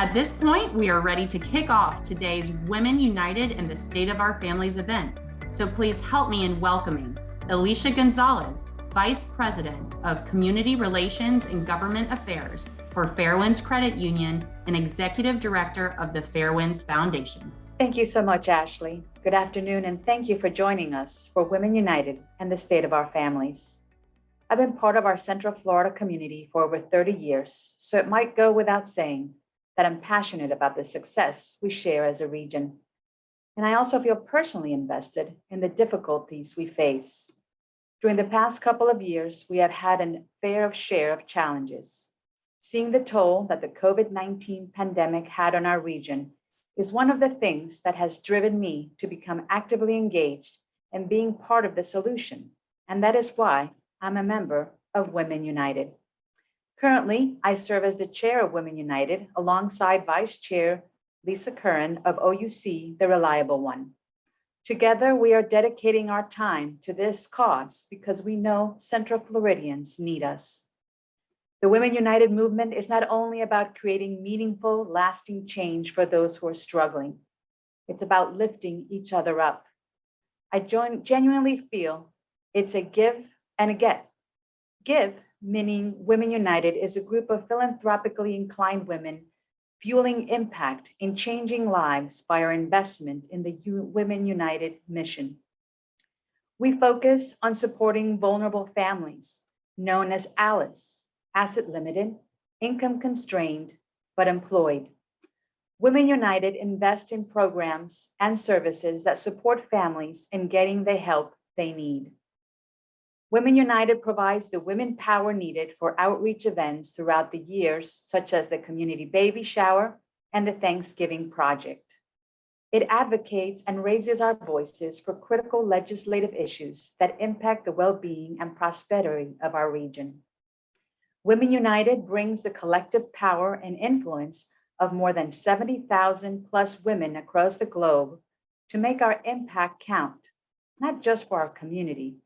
At this point, we are ready to kick off today's Women United in the State of Our Families event. So please help me in welcoming Alicia Gonzalez, Vice President of Community Relations and Government Affairs for FAIRWINDS Credit Union and Executive Director of the FAIRWINDS Foundation. Thank you so much, Ashley. Good afternoon, and thank you for joining us for Women United and the State of Our Families. I've been part of our Central Florida community for over 30 years, so it might go without saying that I'm passionate about the success we share as a region. And I also feel personally invested in the difficulties we face. During the past couple of years, we have had a fair share of challenges. Seeing the toll that the COVID-19 pandemic had on our region is one of the things that has driven me to become actively engaged in being part of the solution. And that is why I'm a member of Women United. Currently, I serve as the chair of Women United alongside Vice Chair Elise Quinn of OUC, the Reliable One. Together, we are dedicating our time to this cause because we know Central Floridians need us. The Women United movement is not only about creating meaningful, lasting change for those who are struggling. It's about lifting each other up. I genuinely feel it's a give and a get. Give, meaning Women United is a group of philanthropically inclined women fueling impact in changing lives by our investment in the Women United mission. We focus on supporting vulnerable families, known as ALICE, asset limited, income constrained, but employed. Women United invest in programs and services that support families in getting the help they need. Women United provides the women power needed for outreach events throughout the years, such as the Community Baby Shower and the Thanksgiving Project. It advocates and raises our voices for critical legislative issues that impact the well-being and prosperity of our region. Women United brings the collective power and influence of more than 70,000 plus women across the globe to make our impact count, not just for our community,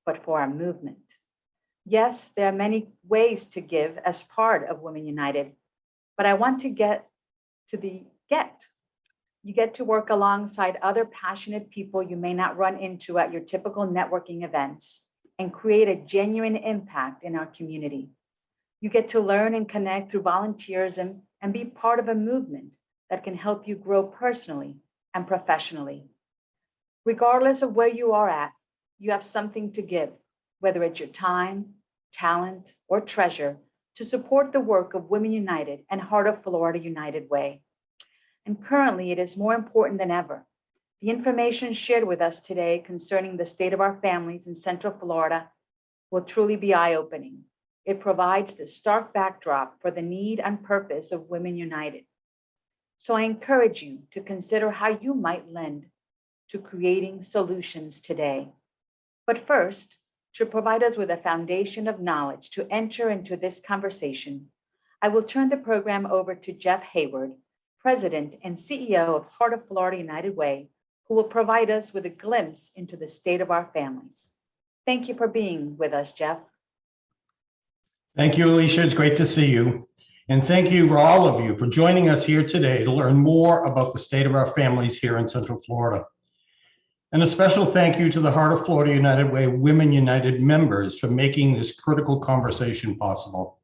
but for our movement. Yes, there are many ways to give as part of Women United, but I want to get to the get. You get to work alongside other passionate people you may not run into at your typical networking events and create a genuine impact in our community. You get to learn and connect through volunteerism and be part of a movement that can help you grow personally and professionally. Regardless of where you are at, you have something to give, whether it's your time, talent, or treasure, to support the work of Women United and Heart of Florida United Way. And currently, it is more important than ever. The information shared with us today concerning the state of our families in Central Florida will truly be eye-opening. It provides the stark backdrop for the need and purpose of Women United. So I encourage you to consider how you might lend to creating solutions today. But first, to provide us with a foundation of knowledge to enter into this conversation, I will turn the program over to Jeff Hayward, President and CEO of Heart of Florida United Way, who will provide us with a glimpse into the state of our families. Thank you for being with us, Jeff. Thank you, Alicia. It's great to see you. And thank you for all of you for joining us here today to learn more about the state of our families here in Central Florida. And a special thank you to the Heart of Florida United Way Women United members for making this critical conversation possible.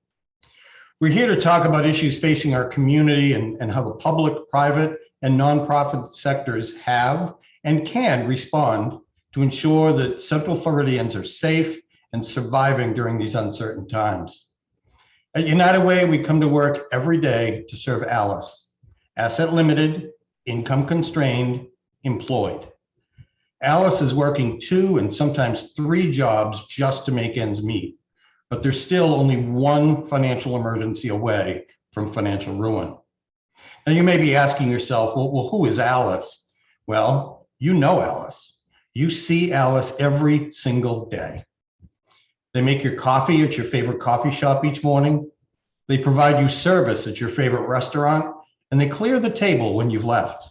We're here to talk about issues facing our community and how the public, private, and nonprofit sectors have and can respond to ensure that Central Floridians are safe and surviving during these uncertain times. At United Way, we come to work every day to serve ALICE, asset limited, income constrained, employed. ALICE is working 2 and sometimes 3 jobs just to make ends meet, but there's still only one financial emergency away from financial ruin. Now you may be asking yourself, well, who is ALICE? Well, you know ALICE. You see ALICE every single day. They make your coffee at your favorite coffee shop each morning. They provide you service at your favorite restaurant, and they clear the table when you've left.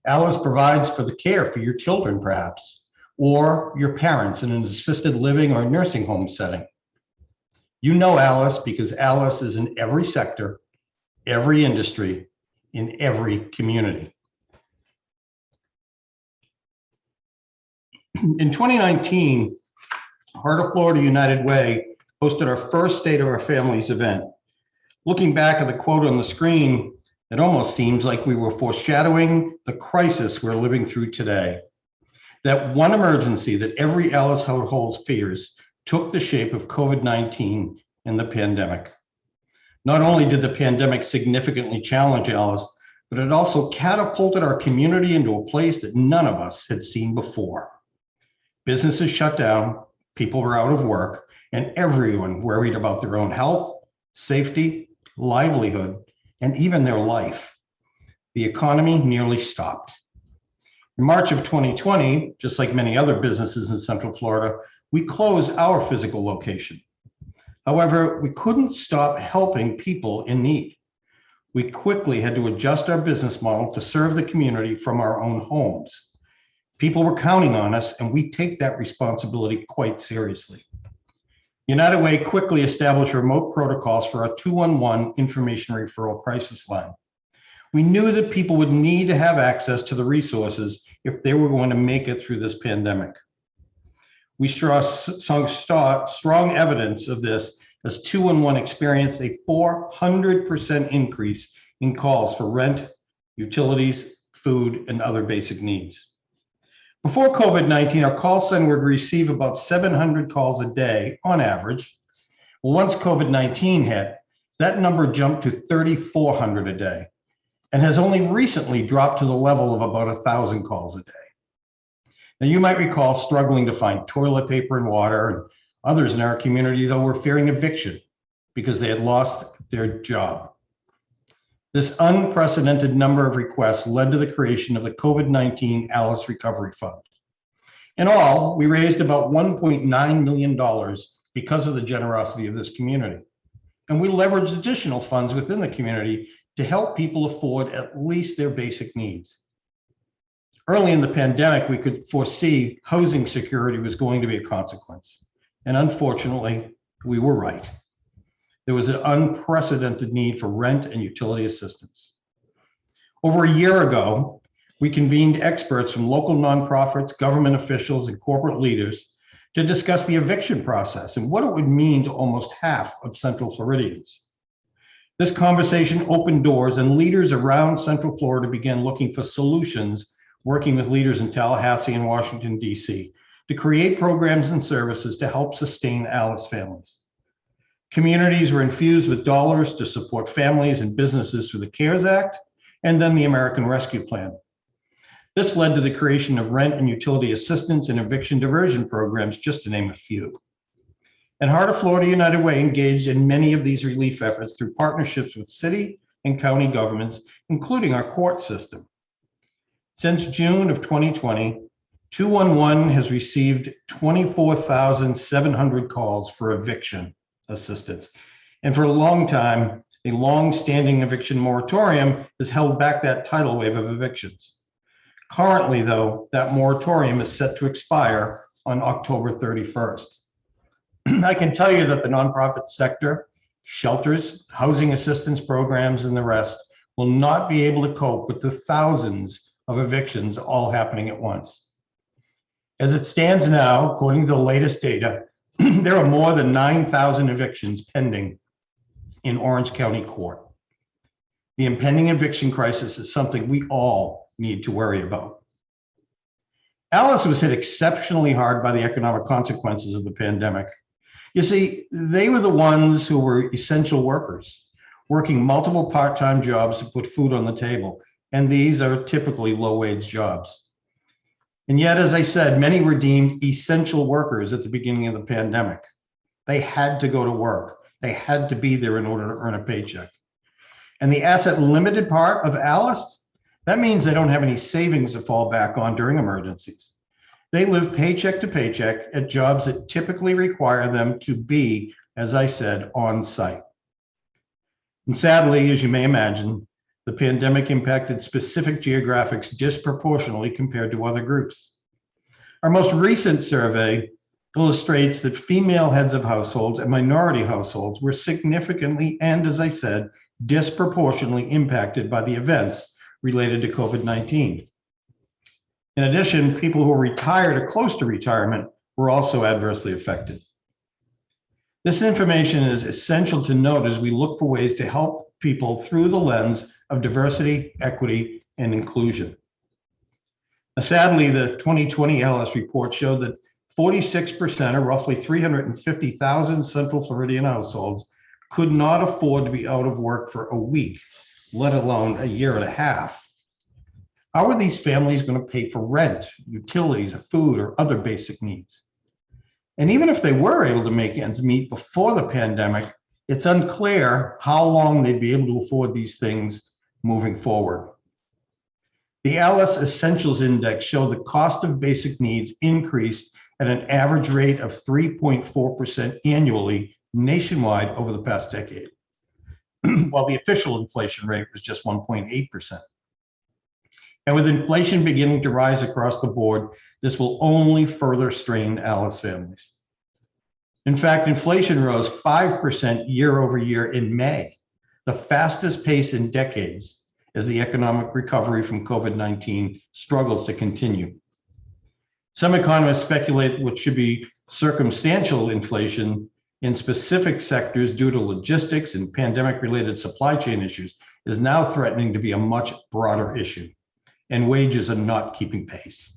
ALICE provides for the care for your children, perhaps, or your parents in an assisted living or nursing home setting. You know ALICE because ALICE is in every sector, every industry, in every community. In 2019, Heart of Florida United Way hosted our first State of Our Families event. Looking back at the quote on the screen, it almost seems like we were foreshadowing the crisis we're living through today. That one emergency that every Alice household fears took the shape of COVID-19 and the pandemic. Not only did the pandemic significantly challenge Alice, but it also catapulted our community into a place that none of us had seen before. Businesses shut down, people were out of work, and everyone worried about their own health, safety, livelihood, and even their life. The economy nearly stopped. In March of 2020, just like many other businesses in Central Florida, we closed our physical location. However, we couldn't stop helping people in need. We quickly had to adjust our business model to serve the community from our own homes. People were counting on us, and we take that responsibility quite seriously. United Way quickly established remote protocols for our 211 information referral crisis line. We knew that people would need to have access to the resources if they were going to make it through this pandemic. We saw strong evidence of this as 211 experienced a 400% increase in calls for rent, utilities, food, and other basic needs. Before COVID-19, our call center would receive about 700 calls a day on average. Well, once COVID-19 hit, that number jumped to 3,400 a day and has only recently dropped to the level of about 1,000 calls a day. Now, you might recall struggling to find toilet paper and water, and others in our community, though, were fearing eviction because they had lost their job. This unprecedented number of requests led to the creation of the COVID-19 Alice Recovery Fund. In all, we raised about $1.9 million because of the generosity of this community. And we leveraged additional funds within the community to help people afford at least their basic needs. Early in the pandemic, we could foresee housing security was going to be a consequence. And unfortunately, we were right. There was an unprecedented need for rent and utility assistance. Over a year ago, we convened experts from local nonprofits, government officials, and corporate leaders to discuss the eviction process and what it would mean to almost half of Central Floridians. This conversation opened doors, and leaders around Central Florida began looking for solutions, working with leaders in Tallahassee and Washington, D.C., to create programs and services to help sustain Alice families. Communities were infused with dollars to support families and businesses through the CARES Act and then the American Rescue Plan. This led to the creation of rent and utility assistance and eviction diversion programs, just to name a few. And Heart of Florida United Way engaged in many of these relief efforts through partnerships with city and county governments, including our court system. Since June of 2020, 211 has received 24,700 calls for eviction assistance. And for a long time, a long-standing eviction moratorium has held back that tidal wave of evictions. Currently, though, that moratorium is set to expire on October 31st. I can tell you that the nonprofit sector, shelters, housing assistance programs, and the rest will not be able to cope with the thousands of evictions all happening at once. As it stands now, according to the latest data, there are more than 9,000 evictions pending in Orange County Court. The impending eviction crisis is something we all need to worry about. Alice was hit exceptionally hard by the economic consequences of the pandemic. You see, they were the ones who were essential workers, working multiple part-time jobs to put food on the table, and these are typically low-wage jobs. And yet, as I said, many were deemed essential workers at the beginning of the pandemic. They had to go to work. They had to be there in order to earn a paycheck. And the asset limited part of Alice, that means they don't have any savings to fall back on during emergencies. They live paycheck to paycheck at jobs that typically require them to be, as I said, on site. And sadly, as you may imagine, the pandemic impacted specific geographics disproportionately compared to other groups. Our most recent survey illustrates that female heads of households and minority households were significantly and, as I said, disproportionately impacted by the events related to COVID-19. In addition, people who are retired or close to retirement were also adversely affected. This information is essential to note as we look for ways to help people through the lens of diversity, equity, and inclusion. Now, sadly, the 2020 Alice report showed that 46%, or roughly 350,000 Central Floridian households, could not afford to be out of work for a week, let alone a year and a half. How are these families going to pay for rent, utilities, food, or other basic needs? And even if they were able to make ends meet before the pandemic, it's unclear how long they'd be able to afford these things moving forward. The Alice Essentials Index showed the cost of basic needs increased at an average rate of 3.4% annually nationwide over the past decade, while the official inflation rate was just 1.8%. And with inflation beginning to rise across the board, this will only further strain Alice families. In fact, inflation rose 5% year over year in May, the fastest pace in decades, as the economic recovery from COVID-19 struggles to continue. Some economists speculate what should be circumstantial inflation in specific sectors due to logistics and pandemic-related supply chain issues is now threatening to be a much broader issue, and wages are not keeping pace.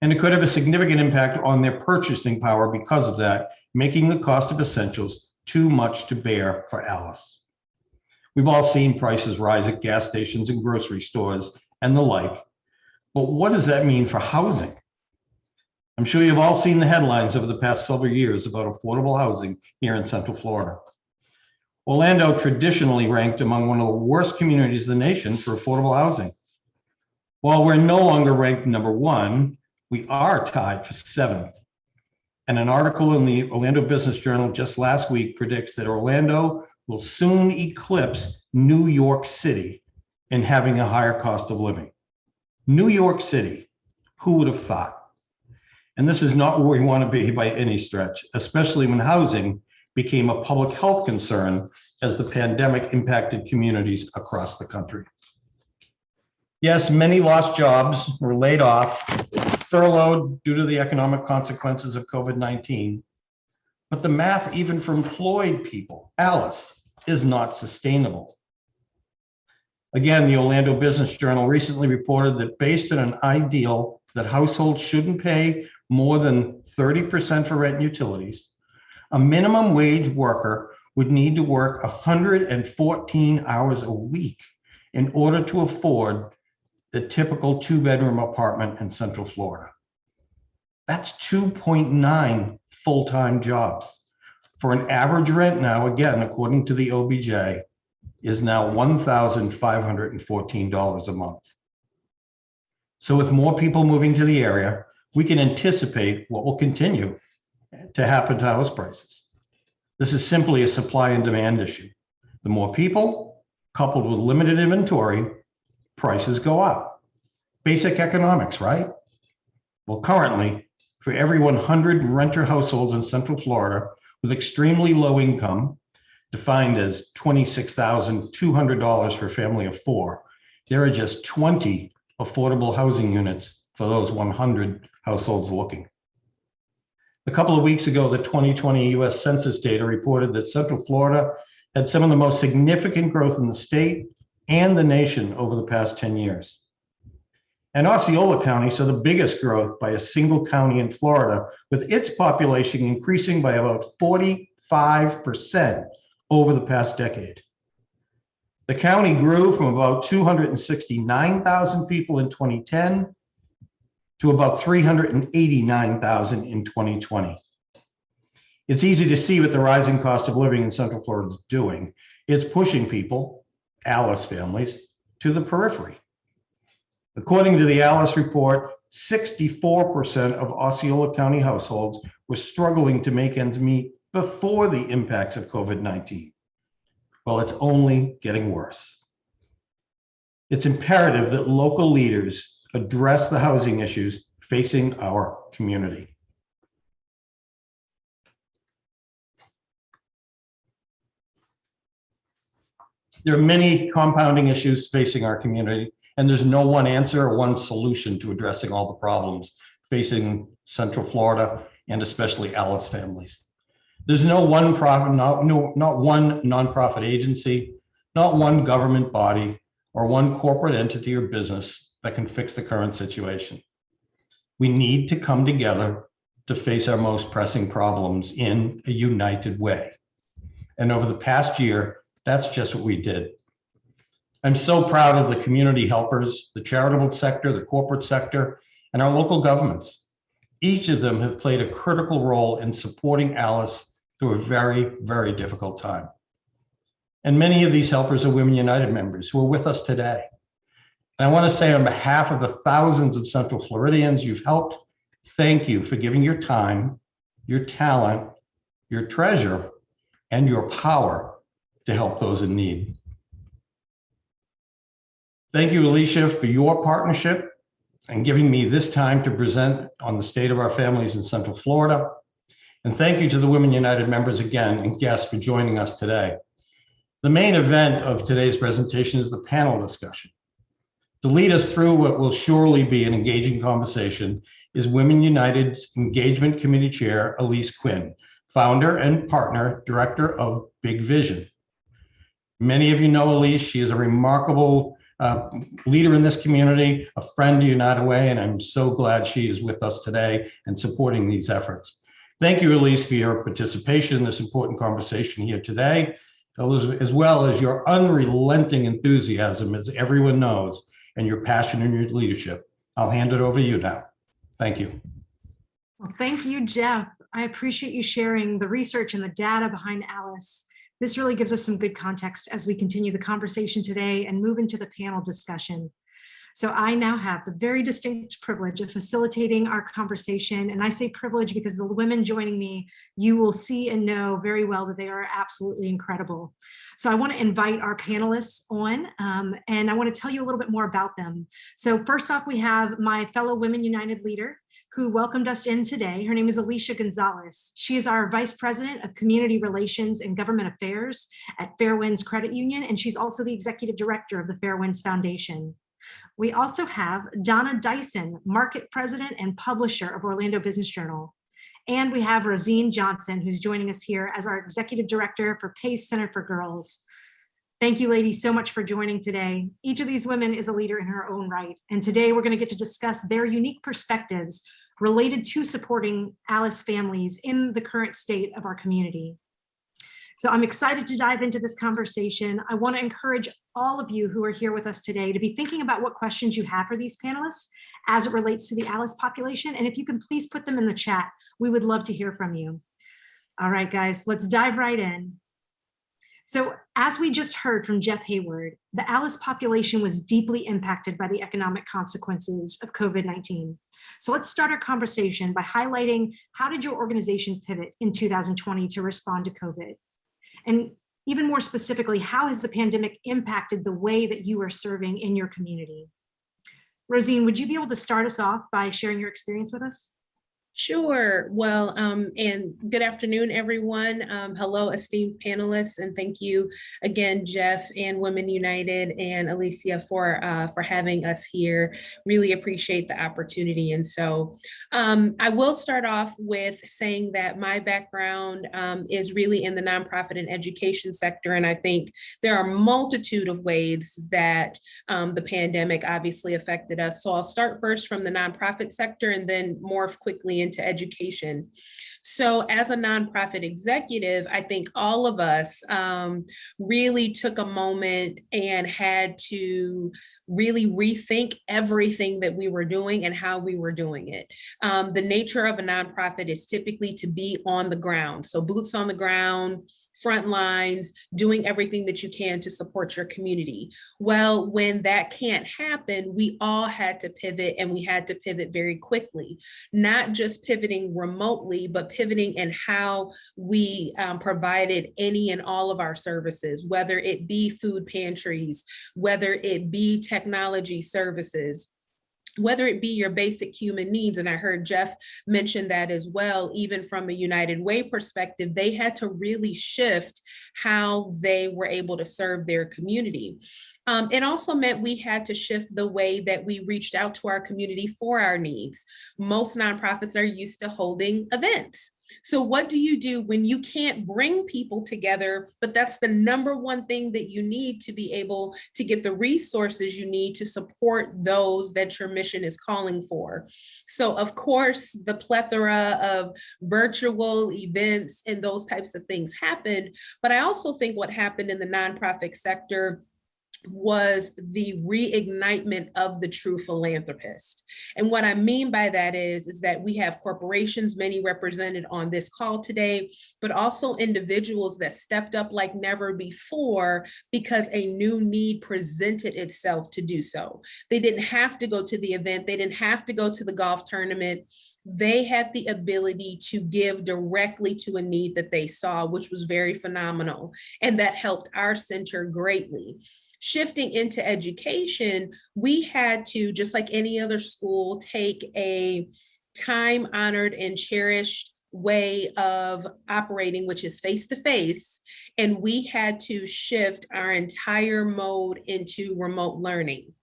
And it could have a significant impact on their purchasing power because of that, making the cost of essentials too much to bear for Alice. We've all seen prices rise at gas stations and grocery stores and the like, but what does that mean for housing? I'm sure you've all seen the headlines over the past several years about affordable housing here in Central Florida. Orlando traditionally ranked among one of the worst communities in the nation for affordable housing. While we're no longer ranked number one, we are tied for 7th. And an article in the Orlando Business Journal just last week predicts that Orlando will soon eclipse New York City in having a higher cost of living. New York City, who would have thought? And this is not where we want to be by any stretch, especially when housing became a public health concern as the pandemic impacted communities across the country. Yes, many lost jobs, were laid off, furloughed due to the economic consequences of COVID-19. But the math, even for employed people, Alice, is not sustainable. Again, the Orlando Business Journal recently reported that based on an ideal that households shouldn't pay more than 30% for rent and utilities, a minimum wage worker would need to work 114 hours a week in order to afford the typical 2-bedroom apartment in Central Florida. That's 2.9 full-time jobs. For an average rent now, again, according to the OBJ, is now $1,514 a month. So with more people moving to the area, we can anticipate what will continue to happen to house prices. This is simply a supply and demand issue. The more people, coupled with limited inventory, prices go up. Basic economics, right? Well, currently, for every 100 renter households in Central Florida with extremely low income, defined as $26,200 for a family of 4, there are just 20 affordable housing units for those 100 households looking. A couple of weeks ago, the 2020 US Census data reported that Central Florida had some of the most significant growth in the state and the nation over the past 10 years. And Osceola County saw the biggest growth by a single county in Florida, with its population increasing by about 45% over the past decade. The county grew from about 269,000 people in 2010 to about 389,000 in 2020. It's easy to see what the rising cost of living in Central Florida is doing. It's pushing people, Alice families, to the periphery. According to the Alice report, 64% of Osceola County households were struggling to make ends meet before the impacts of COVID-19. Well, it's only getting worse. It's imperative that local leaders address the housing issues facing our community. There are many compounding issues facing our community, and there's no one answer or one solution to addressing all the problems facing Central Florida and especially Alice families. There's no one profit, not one nonprofit agency, not one government body, or one corporate entity or business that can fix the current situation. We need to come together to face our most pressing problems in a united way. And over the past year, that's just what we did. I'm so proud of the community helpers, the charitable sector, the corporate sector, and our local governments. Each of them have played a critical role in supporting Alice through a very, very difficult time. And many of these helpers are Women United members who are with us today. And I want to say on behalf of the thousands of Central Floridians you've helped, thank you for giving your time, your talent, your treasure, and your power to help those in need. Thank you, Alicia, for your partnership and giving me this time to present on the state of our families in Central Florida. And thank you to the Women United members again and guests for joining us today. The main event of today's presentation is the panel discussion. To lead us through what will surely be an engaging conversation is Women United's Engagement Committee Chair, Alyse Quinn, founder and partner director of Big Vision. Many of you know Elise. She is a remarkable leader in this community, a friend to United Way, and I'm so glad she is with us today and supporting these efforts. Thank you, Elise, for your participation in this important conversation here today, as well as your unrelenting enthusiasm, as everyone knows, and your passion and your leadership. I'll hand it over to you now. Thank you. Well, thank you, Jeff. I appreciate you sharing the research and the data behind Alice. This really gives us some good context as we continue the conversation today and move into the panel discussion. So I now have the very distinct privilege of facilitating our conversation. And I say privilege because the women joining me, you will see and know very well that they are absolutely incredible. So I want to invite our panelists on, and I want to tell you a little bit more about them. So first off, we have my fellow Women United leader who welcomed us in today. Her name is Alicia Gonzalez. She is our Vice President of Community Relations and Government Affairs at FAIRWINDS Credit Union, and she's also the Executive Director of the FAIRWINDS Foundation. We also have Donna Dyson, Market President and Publisher of Orlando Business Journal. And we have Rosene Johnson, who's joining us here as our Executive Director for PACE Center for Girls. Thank you, ladies, so much for joining today. Each of these women is a leader in her own right. And today we're going to get to discuss their unique perspectives related to supporting Alice families in the current state of our community. So I'm excited to dive into this conversation. I want to encourage all of you who are here with us today to be thinking about what questions you have for these panelists as it relates to the Alice population. And if you can please put them in the chat, we would love to hear from you. All right, guys, let's dive right in. So as we just heard from Jeff Hayward, the Alice population was deeply impacted by the economic consequences of COVID-19. So let's start our conversation by highlighting how did your organization pivot in 2020 to respond to COVID? And even more specifically, how has the pandemic impacted the way that you are serving in your community? Rosene, would you be able to start us off by sharing your experience with us? Sure. Well, and good afternoon, everyone. Hello, esteemed panelists, and thank you again, Jeff and Women United and Alicia for having us here. Really appreciate the opportunity. And so I will start off with saying that my background is really in the nonprofit and education sector, and I think there are a multitude of ways that the pandemic obviously affected us. So I'll start first from the nonprofit sector and then morph quickly into education. So as a nonprofit executive, I think all of us really took a moment and had to really rethink everything that we were doing and how we were doing it. The nature of a nonprofit is typically to be on the ground. So boots on the ground, front lines, doing everything that you can to support your community. Well, when that can't happen, we all had to pivot, and we had to pivot very quickly, not just pivoting remotely, but pivoting in how we provided any and all of our services, whether it be food pantries, whether it be technology services. whether it be your basic human needs, and I heard Jeff mention that as well, even from a United Way perspective, they had to really shift how they were able to serve their community. It also meant we had to shift the way that we reached out to our community for our needs. Most nonprofits are used to holding events. So what do you do when you can't bring people together, but that's the number one thing that you need to be able to get the resources you need to support those that your mission is calling for? So of course, the plethora of virtual events and those types of things happened, but I also think what happened in the nonprofit sector was the reignitement of the true philanthropist. And what I mean by that is that we have corporations, many represented on this call today, but also individuals that stepped up like never before because a new need presented itself to do so. They didn't have to go to the event. They didn't have to go to the golf tournament. They had the ability to give directly to a need that they saw, which was very phenomenal. And that helped our center greatly. Shifting into education, we had to, just like any other school, take a time-honored and cherished way of operating, which is face-to-face, and we had to shift our entire mode into remote learning.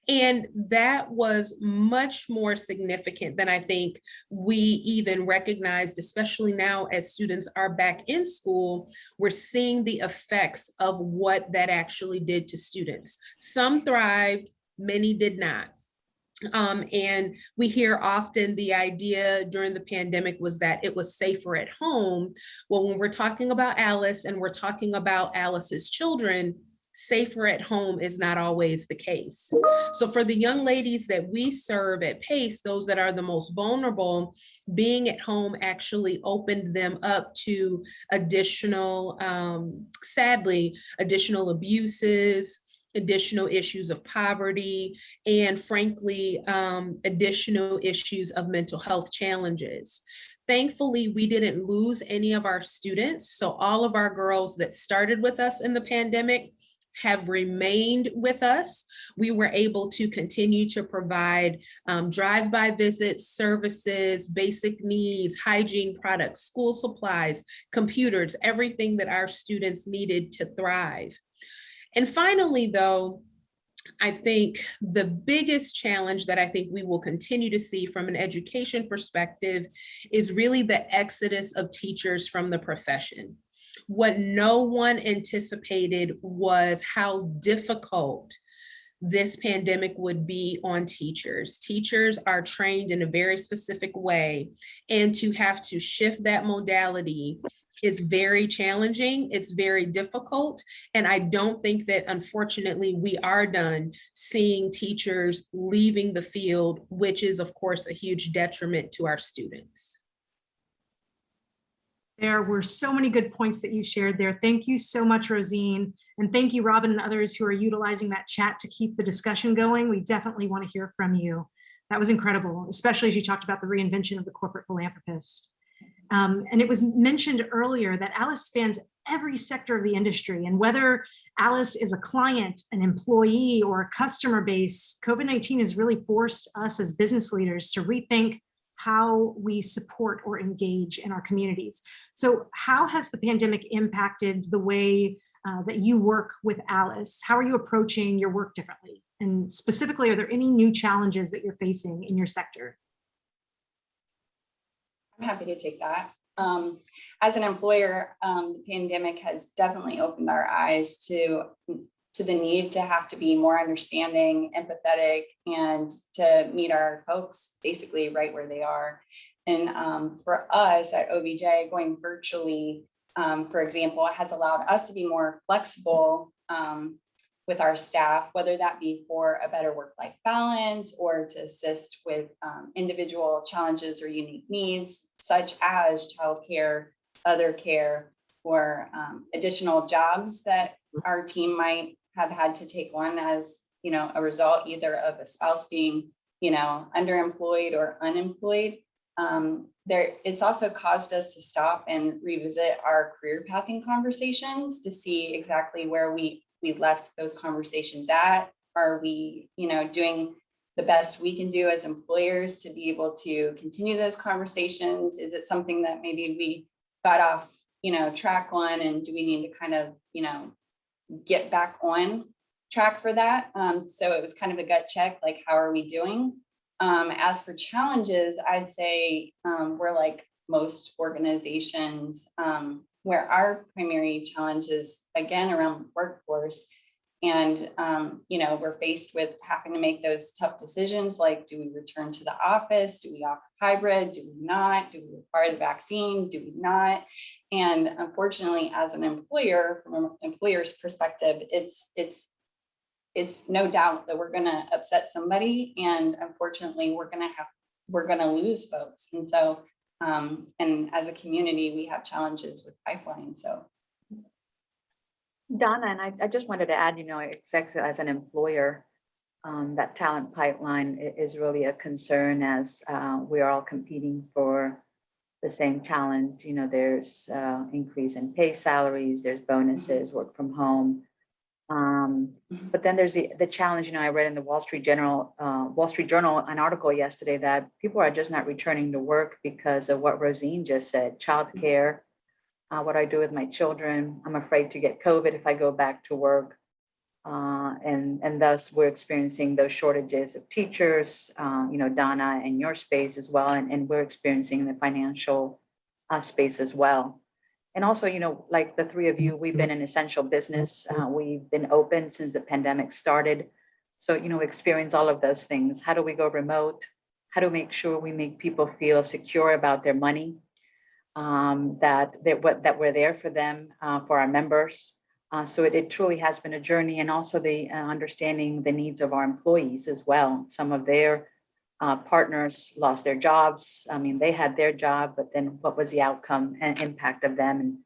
And that was much more significant than I think we even recognized, especially now as students are back in school. We're seeing the effects of what that actually did to students. Some thrived, many did not. And we hear often the idea during the pandemic was that it was safer at home. Well, when we're talking about Alyse and we're talking about Alyse's children, safer at home is not always the case. So for the young ladies that we serve at PACE, those that are the most vulnerable, being at home actually opened them up to additional, sadly, additional abuses, additional issues of poverty, and frankly, additional issues of mental health challenges. Thankfully, we didn't lose any of our students. So all of our girls that started with us in the pandemic have remained with us. We were able to continue to provide drive-by visits, services, basic needs, hygiene products, school supplies, computers, everything that our students needed to thrive. And finally, though, I think the biggest challenge that I think we will continue to see from an education perspective is really the exodus of teachers from the profession. What no one anticipated was how difficult this pandemic would be on teachers. Teachers are trained in a very specific way, and to have to shift that modality is very challenging. It's very difficult. And I don't think that, unfortunately, we are done seeing teachers leaving the field, which is, of course, a huge detriment to our students. There were so many good points that you shared there. Thank you so much, Rosene. And thank you, Robin, and others who are utilizing that chat to keep the discussion going. We definitely want to hear from you. That was incredible, especially as you talked about the reinvention of the corporate philanthropist. And it was mentioned earlier that Alyse spans every sector of the industry, and whether Alyse is a client, an employee, or a customer base, COVID-19 has really forced us as business leaders to rethink how we support or engage in our communities. So how has the pandemic impacted the way that you work with Alyse? How are you approaching your work differently? And specifically, are there any new challenges that you're facing in your sector? I'm happy to take that. As an employer, the pandemic has definitely opened our eyes to the need to have to be more understanding, empathetic, and to meet our folks basically right where they are. And for us at OBJ, going virtually, for example, has allowed us to be more flexible with our staff, whether that be for a better work-life balance or to assist with individual challenges or unique needs, such as childcare, other care, or additional jobs that our team might have had to take on as, a result either of a spouse being, underemployed or unemployed. It's also caused us to stop and revisit our career pathing conversations to see exactly where we left those conversations at. Are we, doing the best we can do as employers to be able to continue those conversations? Is it something that maybe we got off, track on, and do we need to kind of, get back on track for that? So it was kind of a gut check, like, how are we doing? As for challenges, I'd say we're like most organizations, where our primary challenge is, again, around workforce. And, we're faced with having to make those tough decisions, like, do we return to the office? Do we offer hybrid? Do we not? Do we require the vaccine? Do we not? And unfortunately, as an employer, from an employer's perspective, it's no doubt that we're going to upset somebody. And unfortunately, we're going to lose folks. And so, and as a community, we have challenges with pipelines. So. Donna, and I just wanted to add, as an employer, that talent pipeline is really a concern, as we are all competing for the same talent. There's increase in pay salaries, there's bonuses, work from home. But then there's the challenge. I read in the Wall Street Journal an article yesterday that people are just not returning to work because of what Rosene just said: childcare. What I do with my children. I'm afraid to get COVID if I go back to work. And thus we're experiencing those shortages of teachers, Donna, in your space as well. And we're experiencing the financial space as well. And also, like the three of you, we've been an essential business. We've been open since the pandemic started. So, experience all of those things. How do we go remote? How to make sure we make people feel secure about their money? That we're there for them, for our members. So it truly has been a journey, and also the understanding the needs of our employees as well. Some of their partners lost their jobs. I mean, they had their job, but then what was the outcome and impact of them, and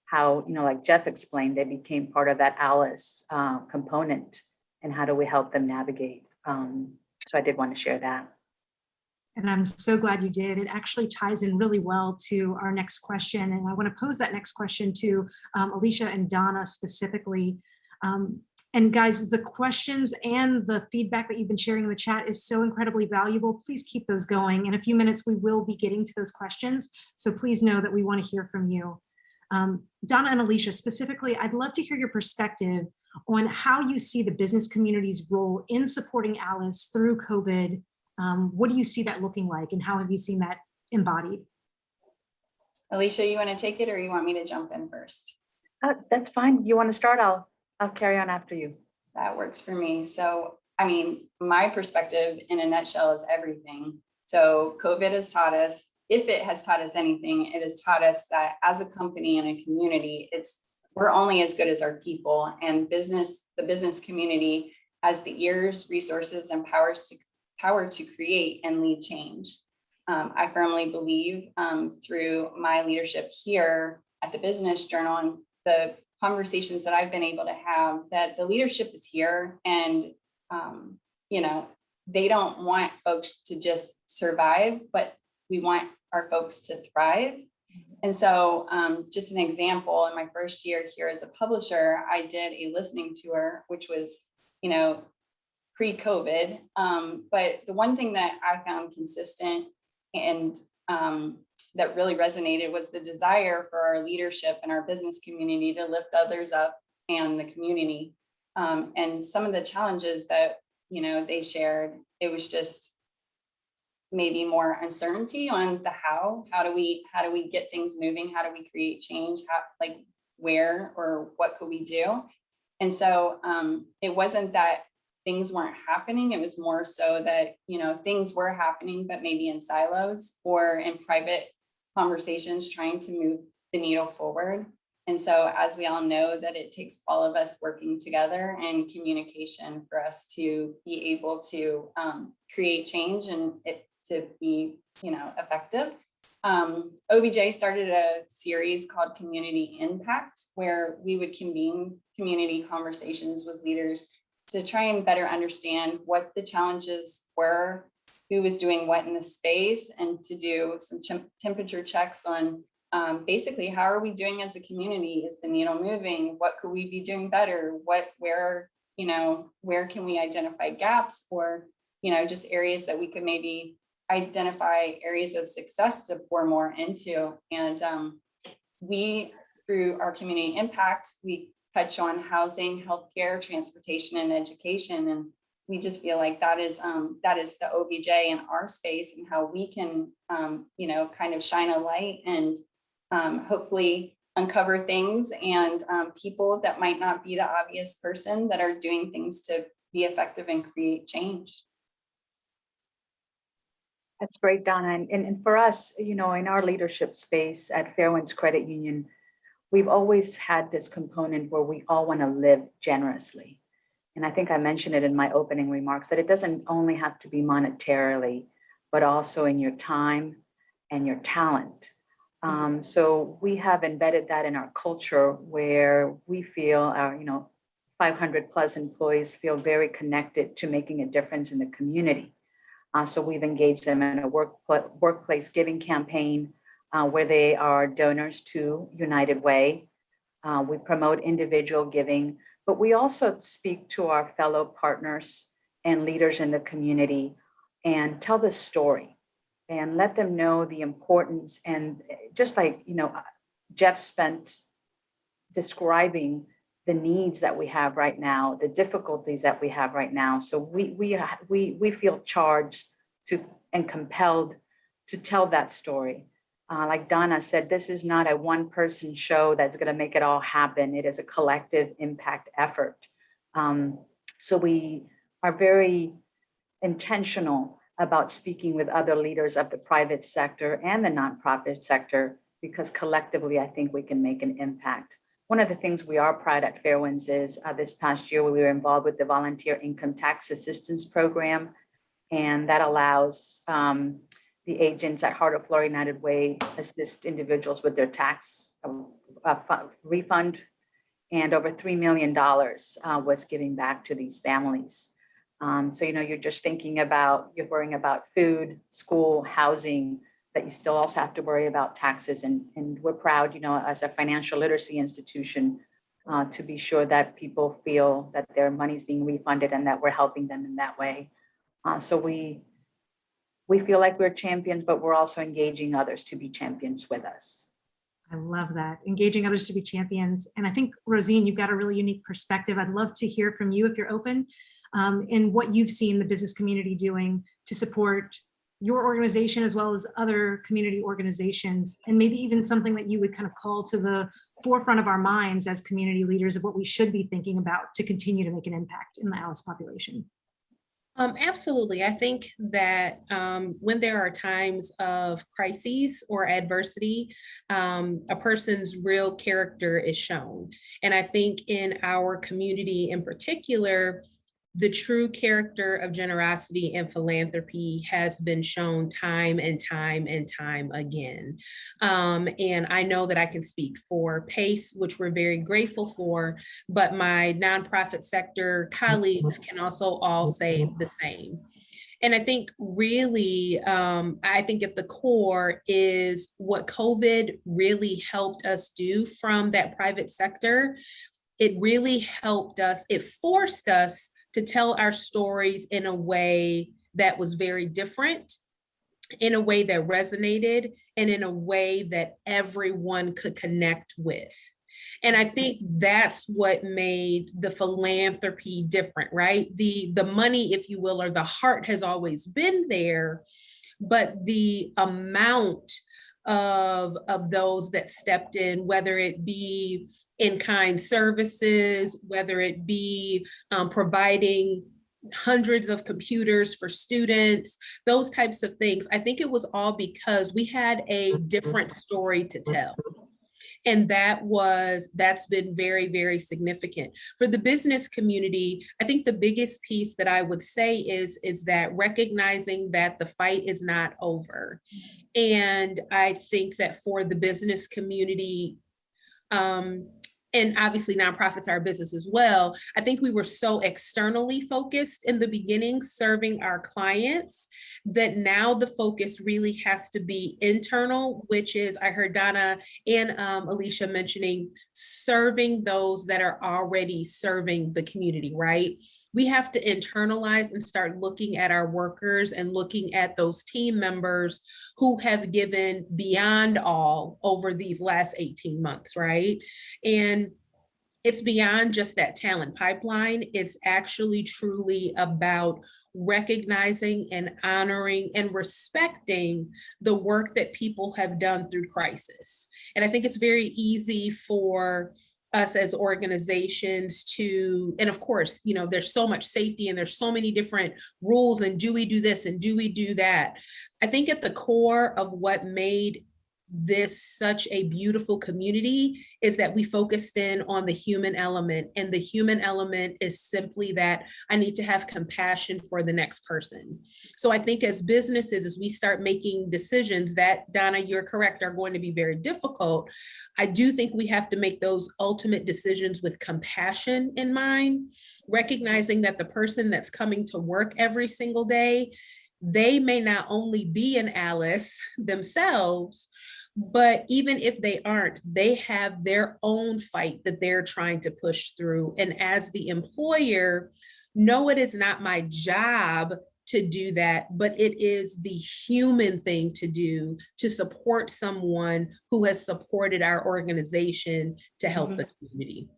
how, like Jeff explained, they became part of that Alyse component, and how do we help them navigate? So I did want to share that. And I'm so glad you did. It actually ties in really well to our next question. And I want to pose that next question to Alicia and Donna specifically. And guys, the questions and the feedback that you've been sharing in the chat is so incredibly valuable. Please keep those going. In a few minutes, we will be getting to those questions. So please know that we want to hear from you. Donna and Alicia, specifically, I'd love to hear your perspective on how you see the business community's role in supporting Alyse through COVID. What do you see that looking like, and how have you seen that embodied? Alicia, you want to take it, or you want me to jump in first? That's fine. You want to start? I'll carry on after you. That works for me. So, I mean, my perspective in a nutshell is everything. So COVID has taught us, if it has taught us anything, it has taught us that as a company and a community, we're only as good as our people, and the business community has the ears, resources, and power to create and lead change. I firmly believe through my leadership here at the Business Journal and the conversations that I've been able to have, that the leadership is here, and they don't want folks to just survive, but we want our folks to thrive. And so just an example, in my first year here as a publisher, I did a listening tour, which was, pre-COVID. But the one thing that I found consistent and that really resonated was the desire for our leadership and our business community to lift others up and the community. And some of the challenges that, they shared, it was just maybe more uncertainty on the how do we get things moving? How do we create change? Where or what could we do? And so it wasn't that things weren't happening. It was more so that, things were happening, but maybe in silos or in private conversations trying to move the needle forward. And so, as we all know, that it takes all of us working together and communication for us to be able to create change and it to be, effective. OBJ started a series called Community Impact, where we would convene community conversations with leaders to try and better understand what the challenges were, who was doing what in the space, and to do some temperature checks on basically how are we doing as a community? Is the needle moving? What could we be doing better? Where can we identify gaps? Or, just areas that we could maybe identify areas of success to pour more into. And we, through our community impact, we touch on housing, healthcare, transportation, and education. And we just feel like that is the OBJ in our space, and how we can, kind of shine a light and hopefully uncover things and people that might not be the obvious person that are doing things to be effective and create change. That's great, Donna. And for us, in our leadership space at FAIRWINDS Credit Union, we've always had this component where we all want to live generously. And I think I mentioned it in my opening remarks that it doesn't only have to be monetarily, but also in your time and your talent. So we have embedded that in our culture, where we feel our, 500 plus employees feel very connected to making a difference in the community. So we've engaged them in a workplace giving campaign where they are donors to United Way. We promote individual giving, but we also speak to our fellow partners and leaders in the community and tell the story and let them know the importance. And just like, Jeff spent describing the needs that we have right now, the difficulties that we have right now. So we feel charged to and compelled to tell that story. Like Donna said, this is not a one-person show that's going to make it all happen. It is a collective impact effort. So we are very intentional about speaking with other leaders of the private sector and the nonprofit sector, because collectively, I think we can make an impact. One of the things we are proud at FAIRWINDS is this past year we were involved with the Volunteer Income Tax Assistance Program, and that allows the agents at Heart of Florida United Way assist individuals with their tax refund, and over $3 million was giving back to these families. So, you're just thinking about, you're worrying about food, school, housing, that you still also have to worry about taxes. And we're proud, as a financial literacy institution, to be sure that people feel that their money is being refunded and that we're helping them in that way. So we feel like we're champions, but we're also engaging others to be champions with us. I love that, engaging others to be champions. And I think, Rosene, you've got a really unique perspective. I'd love to hear from you, if you're open, in what you've seen the business community doing to support your organization as well as other community organizations, and maybe even something that you would kind of call to the forefront of our minds as community leaders of what we should be thinking about to continue to make an impact in the Alice population. Absolutely. I think that when there are times of crises or adversity, a person's real character is shown. And I think in our community in particular, the true character of generosity and philanthropy has been shown time and time and time again. And I know that I can speak for PACE, which we're very grateful for, but my nonprofit sector colleagues can also all say the same. And I think really, I think at the core is what COVID really helped us do from that private sector. It really helped us, it forced us to tell our stories in a way that was very different, in a way that resonated, and in a way that everyone could connect with. And I think that's what made the philanthropy different, right? The money, if you will, or the heart has always been there, but the amount of those that stepped in, whether it be in-kind services, whether it be providing hundreds of computers for students, those types of things. I think it was all because we had a different story to tell. And that's been very, very significant. For the business community, I think the biggest piece that I would say is that recognizing that the fight is not over. And I think that for the business community, and obviously nonprofits are a business as well. I think we were so externally focused in the beginning, serving our clients, that now the focus really has to be internal, which is, I heard Donna and Alicia mentioning, serving those that are already serving the community, right? We have to internalize and start looking at our workers and looking at those team members who have given beyond all over these last 18 months, right? And it's beyond just that talent pipeline. It's actually truly about recognizing and honoring and respecting the work that people have done through crisis. And I think it's very easy for us as organizations to, and of course, you know, there's so much safety and there's so many different rules, and do we do this and do we do that? I think at the core of what made this such a beautiful community is that we focused in on the human element, and the human element is simply that I need to have compassion for the next person. So I think as businesses, as we start making decisions that, Donna, you're correct, are going to be very difficult, I do think we have to make those ultimate decisions with compassion in mind, recognizing that the person that's coming to work every single day, they may not only be an Alyse themselves, but even if they aren't, they have their own fight that they're trying to push through. And as the employer, know it is not my job to do that, but it is the human thing to do to support someone who has supported our organization to help the community.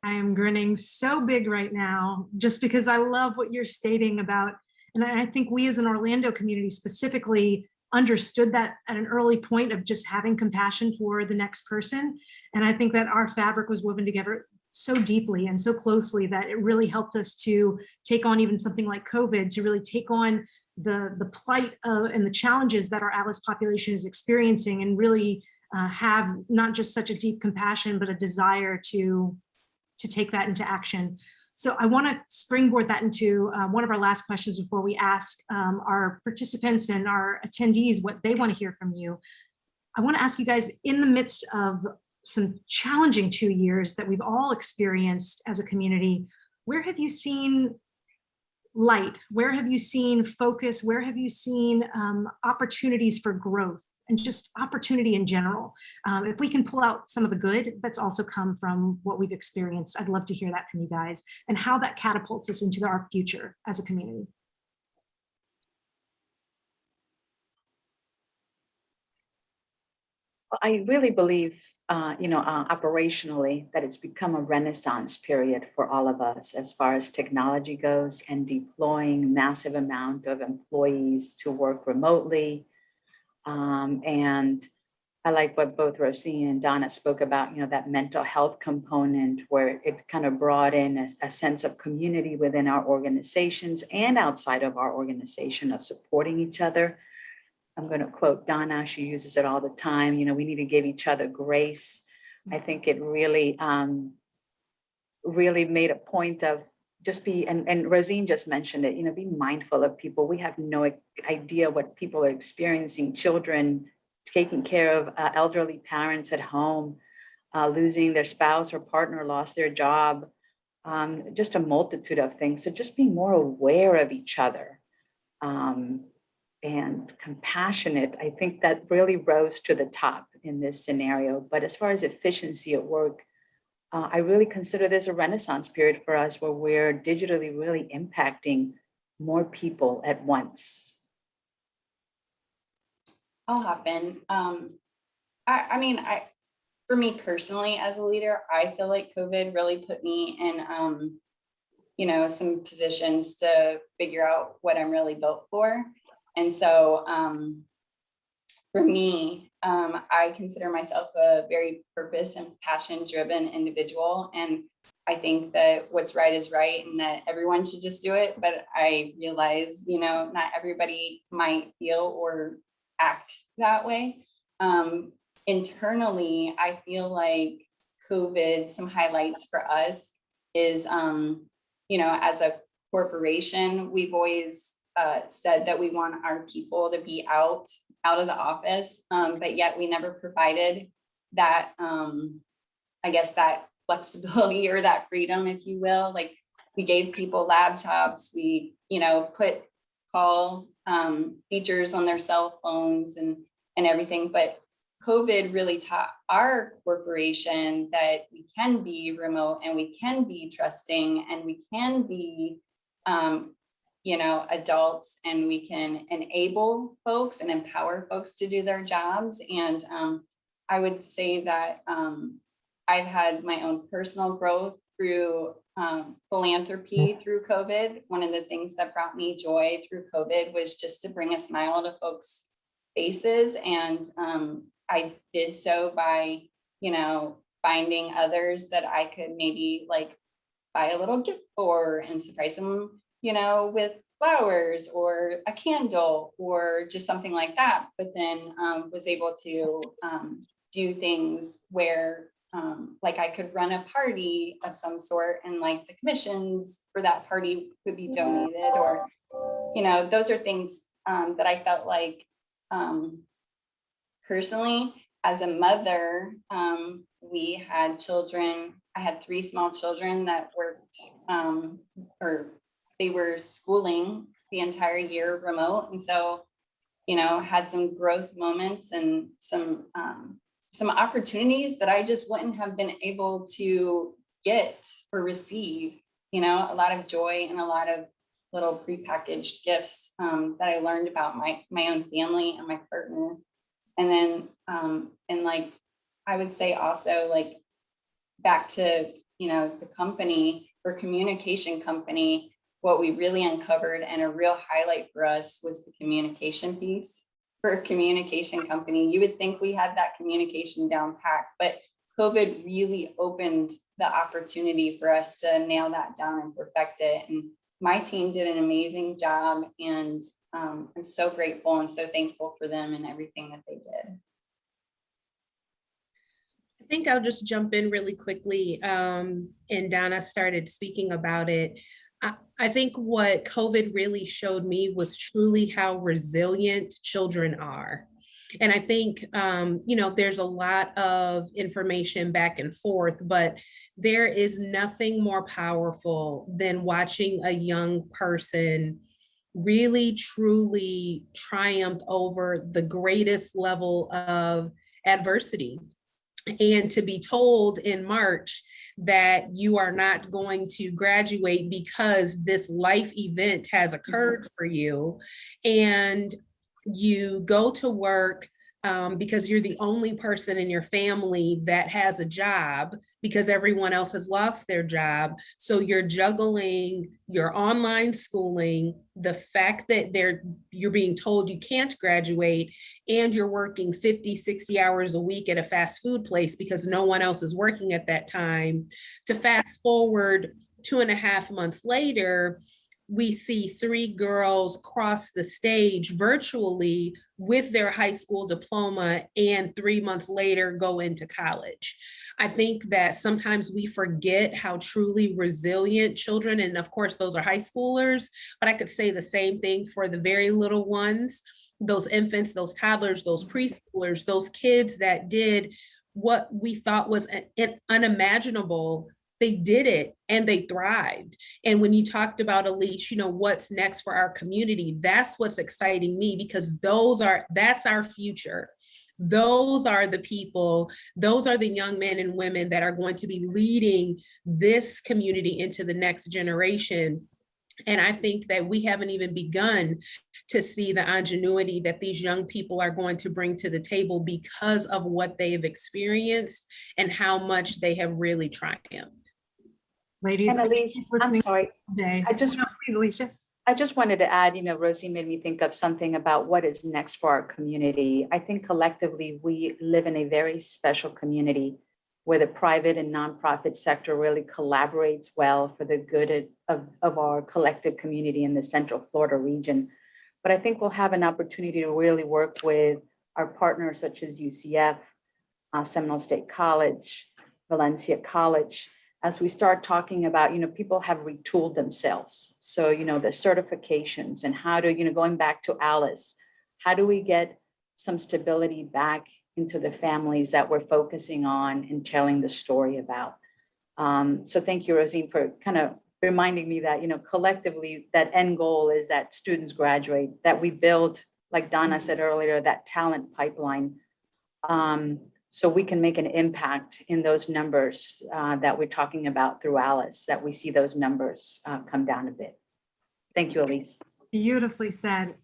I am grinning so big right now, just because I love what you're stating about, and I think we as an Orlando community specifically understood that at an early point of just having compassion for the next person. And I think that our fabric was woven together so deeply and so closely that it really helped us to take on even something like COVID, to really take on the plight and the challenges that our Alyse population is experiencing, and really have not just such a deep compassion, but a desire to take that into action. So I want to springboard that into one of our last questions before we ask our participants and our attendees what they want to hear from you. I want to ask you guys, in the midst of some challenging 2 years that we've all experienced as a community, where have you seen light? Where have you seen focus? Where have you seen opportunities for growth and just opportunity in general? If we can pull out some of the good that's also come from what we've experienced, I'd love to hear that from you guys, and how that catapults us into our future as a community. I really believe, operationally, that it's become a renaissance period for all of us as far as technology goes, and deploying massive amount of employees to work remotely. And I like what both Rosene and Donna spoke about, that mental health component, where it kind of brought in a sense of community within our organizations and outside of our organization, of supporting each other. I'm going to quote Donna, she uses it all the time, we need to give each other grace. I think it really, really made a point of just and Rosene just mentioned it, be mindful of people. We have no idea what people are experiencing, children taking care of elderly parents at home, losing their spouse or partner, lost their job, just a multitude of things. So just being more aware of each other. And compassionate, I think that really rose to the top in this scenario. But as far as efficiency at work, I really consider this a renaissance period for us, where we're digitally really impacting more people at once. I'll hop in. For me personally, as a leader, I feel like COVID really put me in, some positions to figure out what I'm really built for. And so for me, I consider myself a very purpose and passion-driven individual. And I think that what's right is right, and that everyone should just do it. But I realize, not everybody might feel or act that way. Internally, I feel like COVID, some highlights for us is, as a corporation, we've always said that we want our people to be out of the office, but yet we never provided that, that flexibility or that freedom, if you will. Like, we gave people laptops, we, put call features on their cell phones and everything. But COVID really taught our corporation that we can be remote and we can be trusting and we can be, adults, and we can enable folks and empower folks to do their jobs. And I would say that I've had my own personal growth through philanthropy through COVID. One of the things that brought me joy through COVID was just to bring a smile to folks' faces. And I did so by, finding others that I could maybe like buy a little gift for and surprise them, with flowers or a candle or just something like that. But then was able to do things where like I could run a party of some sort, and like the commissions for that party could be donated, or, those are things that I felt like personally as a mother, we had children. I had 3 small children that worked or they were schooling the entire year remote. And so, had some growth moments and some opportunities that I just wouldn't have been able to get or receive, a lot of joy and a lot of little prepackaged gifts that I learned about my own family and my partner. And then, and like, I would say also, like, back to, the company or communication company, what we really uncovered and a real highlight for us was the communication piece. For a communication company, you would think we had that communication down packed, but COVID really opened the opportunity for us to nail that down and perfect it. And my team did an amazing job, and I'm so grateful and so thankful for them and everything that they did. I think I'll just jump in really quickly. And Donna started speaking about it. I think what COVID really showed me was truly how resilient children are. And I think, there's a lot of information back and forth, but there is nothing more powerful than watching a young person really, truly triumph over the greatest level of adversity. And to be told in March that you are not going to graduate because this life event has occurred for you, and you go to work because you're the only person in your family that has a job because everyone else has lost their job. So you're juggling your online schooling, the fact that you're being told you can't graduate, and you're working 50, 60 hours a week at a fast food place because no one else is working at that time. To fast forward 2.5 months later, we see 3 girls cross the stage virtually with their high school diploma, and 3 months later go into college. I think that sometimes we forget how truly resilient children, and of course those are high schoolers, but I could say the same thing for the very little ones, those infants, those toddlers, those preschoolers, those kids that did what we thought was unimaginable. They did it and they thrived. And when you talked about Elise, what's next for our community, that's what's exciting me, because that's our future. Those are the people, those are the young men and women that are going to be leading this community into the next generation. And I think that we haven't even begun to see the ingenuity that these young people are going to bring to the table because of what they've experienced and how much they have really triumphed. Ladies, And Elise, I'm sorry. Please, Alicia. I just wanted to add, Rosie made me think of something about what is next for our community. I think collectively we live in a very special community where the private and nonprofit sector really collaborates well for the good of our collective community in the Central Florida region. But I think we'll have an opportunity to really work with our partners such as UCF, Seminole State College, Valencia College, as we start talking about, people have retooled themselves. So, the certifications and how to, going back to Alyse, how do we get some stability back into the families that we're focusing on and telling the story about? So thank you, Rosene, for kind of reminding me that, collectively, that end goal is that students graduate, that we build, like Donna said earlier, that talent pipeline. So we can make an impact in those numbers that we're talking about through Alyse, that we see those numbers come down a bit. Thank you, Alyse. Beautifully said.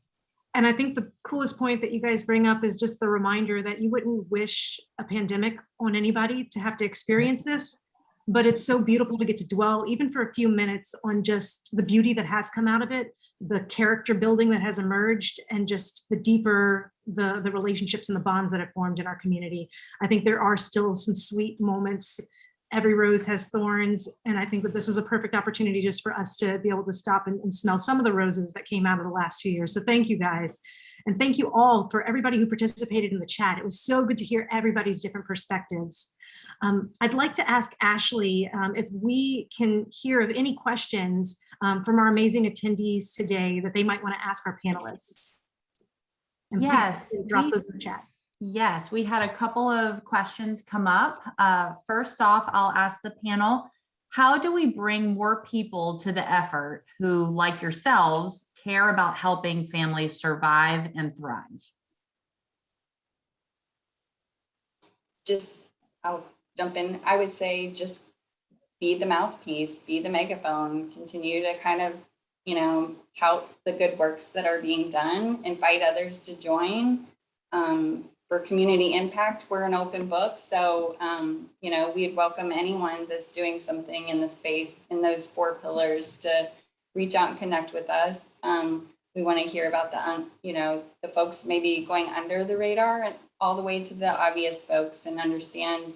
And I think the coolest point that you guys bring up is just the reminder that you wouldn't wish a pandemic on anybody to have to experience this, but it's so beautiful to get to dwell even for a few minutes on just the beauty that has come out of it, the character building that has emerged, and just the deeper the relationships and the bonds that have formed in our community. I think there are still some sweet moments. Every rose has thorns. And I think that this was a perfect opportunity just for us to be able to stop and smell some of the roses that came out of the last 2 years. So thank you guys. And thank you all for everybody who participated in the chat. It was so good to hear everybody's different perspectives. I'd like to ask Ashley if we can hear of any questions from our amazing attendees today that they might want to ask our panelists. And yes, drop those in the chat. Yes, we had a couple of questions come up. First off, I'll ask the panel, how do we bring more people to the effort who, like yourselves, care about helping families survive and thrive? I'll jump in. I would say just be the mouthpiece, be the megaphone, continue to kind of, tout the good works that are being done, invite others to join. For community impact, we're an open book. So, we'd welcome anyone that's doing something in the space in those 4 pillars to reach out and connect with us. We want to hear about the folks maybe going under the radar and all the way to the obvious folks, and understand,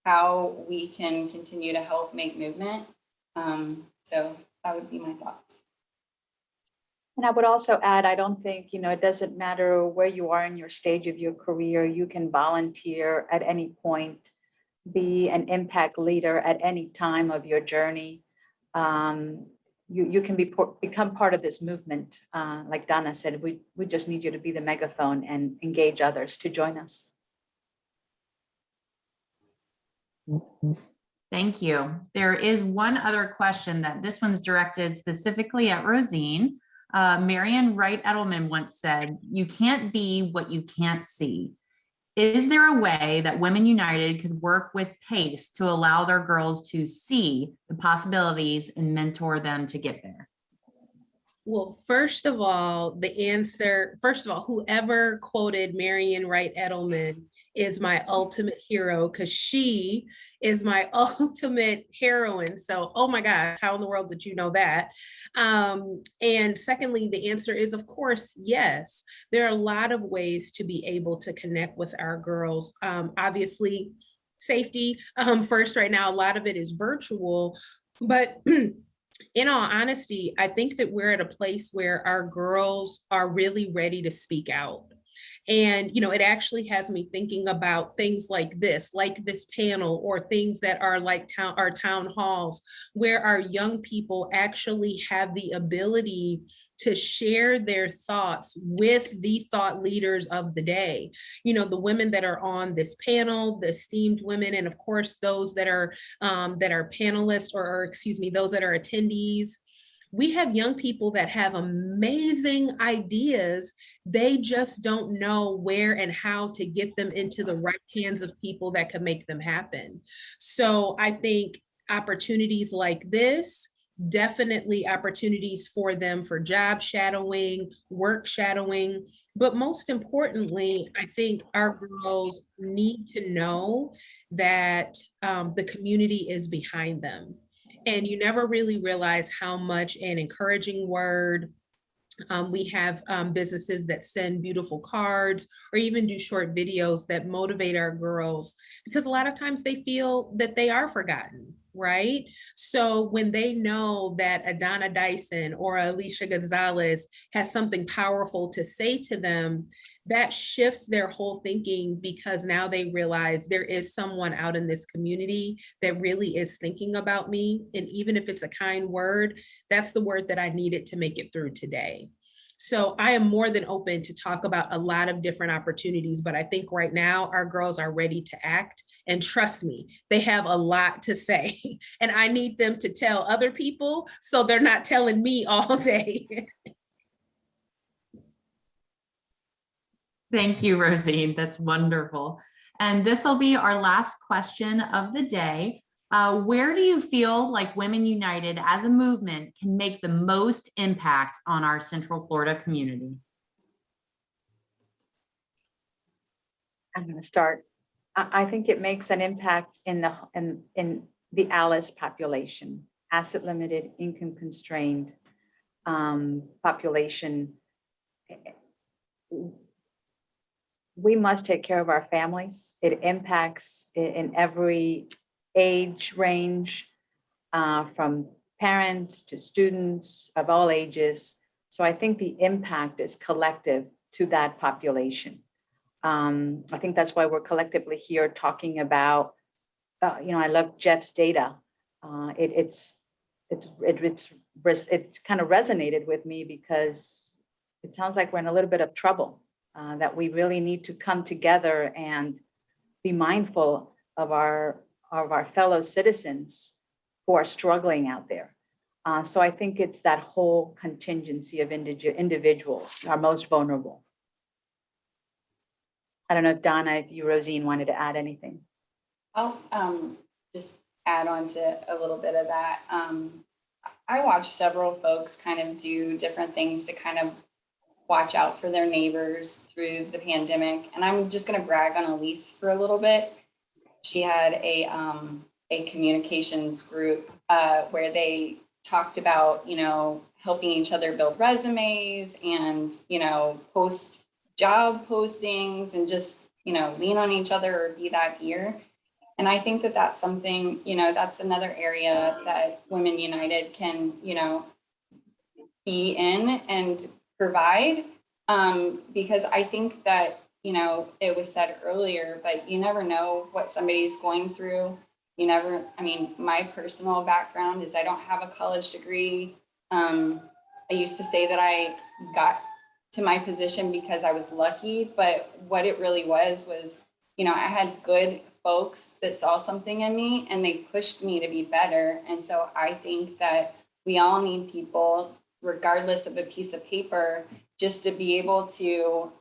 how we can continue to help make movement. So that would be my thoughts. And I would also add, I don't think, it doesn't matter where you are in your stage of your career, you can volunteer at any point, be an impact leader at any time of your journey. You can become part of this movement. Like Donna said, we just need you to be the megaphone and engage others to join us. Thank you. There is one other question that this one's directed specifically at Rosene. Marian Wright Edelman once said, "You can't be what you can't see." Is there a way that Women United could work with PACE to allow their girls to see the possibilities and mentor them to get there? Well, first of all, whoever quoted Marian Wright Edelman is my ultimate hero, because she is my ultimate heroine. So, oh my gosh, how in the world did you know that? And secondly, the answer is, of course, yes. There are a lot of ways to be able to connect with our girls. Obviously, safety first right now, a lot of it is virtual, but in all honesty, I think that we're at a place where our girls are really ready to speak out. And, it actually has me thinking about things like this panel, or things that are like our town halls, where our young people actually have the ability to share their thoughts with the thought leaders of the day. The women that are on this panel, the esteemed women, and of course, those that are panelists, or those that are attendees. We have young people that have amazing ideas. They just don't know where and how to get them into the right hands of people that can make them happen. So I think opportunities like this, definitely opportunities for them for job shadowing, work shadowing, but most importantly, I think our girls need to know that the community is behind them. And you never really realize how much an encouraging word. We have businesses that send beautiful cards, or even do short videos that motivate our girls, because a lot of times they feel that they are forgotten, right? So when they know that a Donna Dyson or Alicia Gonzalez has something powerful to say to them, that shifts their whole thinking, because now they realize there is someone out in this community that really is thinking about me. And even if it's a kind word, that's the word that I needed to make it through today. So I am more than open to talk about a lot of different opportunities, but I think right now our girls are ready to act, and trust me, they have a lot to say and I need them to tell other people so they're not telling me all day. Thank you, Rosene. That's wonderful. And this will be our last question of the day. Where do you feel like Women United as a movement can make the most impact on our Central Florida community? I'm going to start. I think it makes an impact in the Alice population, asset limited, income constrained population. We must take care of our families. It impacts in every age range, from parents to students of all ages. So I think the impact is collective to that population. I think that's why we're collectively here talking about, I love Jeff's data. It kind of resonated with me because it sounds like we're in a little bit of trouble, that we really need to come together and be mindful of our fellow citizens who are struggling out there. So I think it's that whole contingency of individuals are most vulnerable. I don't know if Donna, if you, Rosene, wanted to add anything. I'll just add on to a little bit of that. I watched several folks kind of do different things to kind of watch out for their neighbors through the pandemic. And I'm just going to brag on Elise for a little bit. She had a communications group where they talked about, helping each other build resumes and, post job postings and just, lean on each other or be that ear. And I think that that's something, that's another area that Women United can, be in and provide, because I think that, it was said earlier, but you never know what somebody's going through. My personal background is I don't have a college degree. I used to say that I got to my position because I was lucky, but what it really was, I had good folks that saw something in me and they pushed me to be better. And so I think that we all need people, regardless of a piece of paper, just to be able to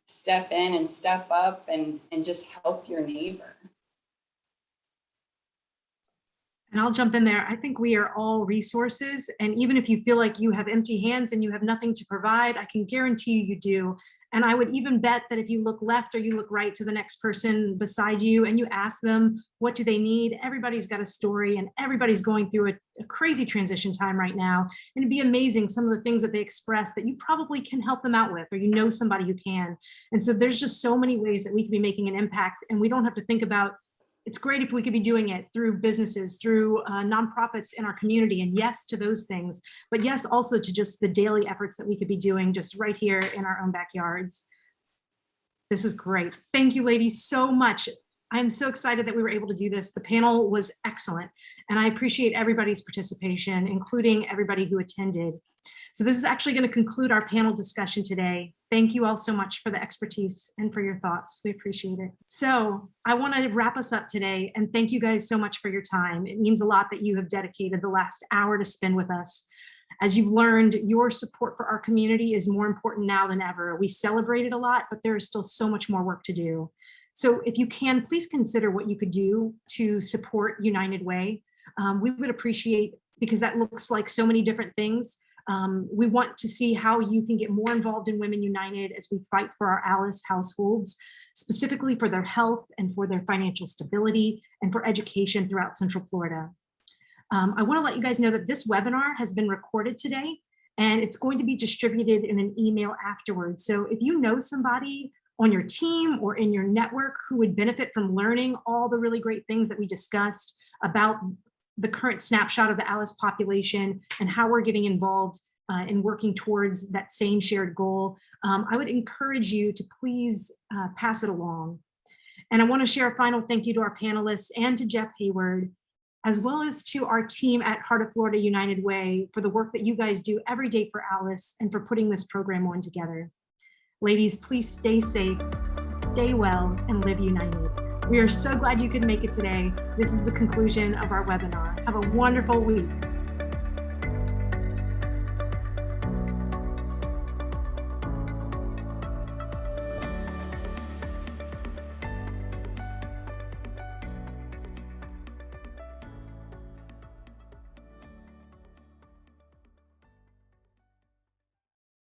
step in and step up and just help your neighbor. And I'll jump in there. I think we are all resources. And even if you feel like you have empty hands and you have nothing to provide, I can guarantee you do. And I would even bet that if you look left or you look right to the next person beside you and you ask them, what do they need? Everybody's got a story and everybody's going through a crazy transition time right now. And it'd be amazing some of the things that they express that you probably can help them out with, or somebody who can. And so there's just so many ways that we can be making an impact, and we don't have to think about, it's great if we could be doing it through businesses, through nonprofits in our community, and yes to those things, but yes also to just the daily efforts that we could be doing just right here in our own backyards. This is great. Thank you, ladies, so much. I'm so excited that we were able to do this. The panel was excellent, and I appreciate everybody's participation, including everybody who attended. So this is actually going to conclude our panel discussion today. Thank you all so much for the expertise and for your thoughts. We appreciate it. So I want to wrap us up today, and thank you guys so much for your time. It means a lot that you have dedicated the last hour to spend with us. As you've learned, your support for our community is more important now than ever. We celebrated a lot, but there is still so much more work to do. So if you can, please consider what you could do to support United Way. We would appreciate, because that looks like so many different things. We want to see how you can get more involved in Women United as we fight for our Alice households, specifically for their health and for their financial stability and for education throughout Central Florida. I want to let you guys know that this webinar has been recorded today, and it's going to be distributed in an email afterwards. So if you know somebody on your team or in your network who would benefit from learning all the really great things that we discussed about the current snapshot of the Alice population and how we're getting involved in working towards that same shared goal, I would encourage you to please pass it along. And I want to share a final thank you to our panelists and to Jeff Hayward. as well as to our team at Heart of Florida United Way for the work that you guys do every day for Alice and for putting this program on together. Ladies, please stay safe, stay well, and live united. We are so glad you could make it today. This is the conclusion of our webinar. Have a wonderful week.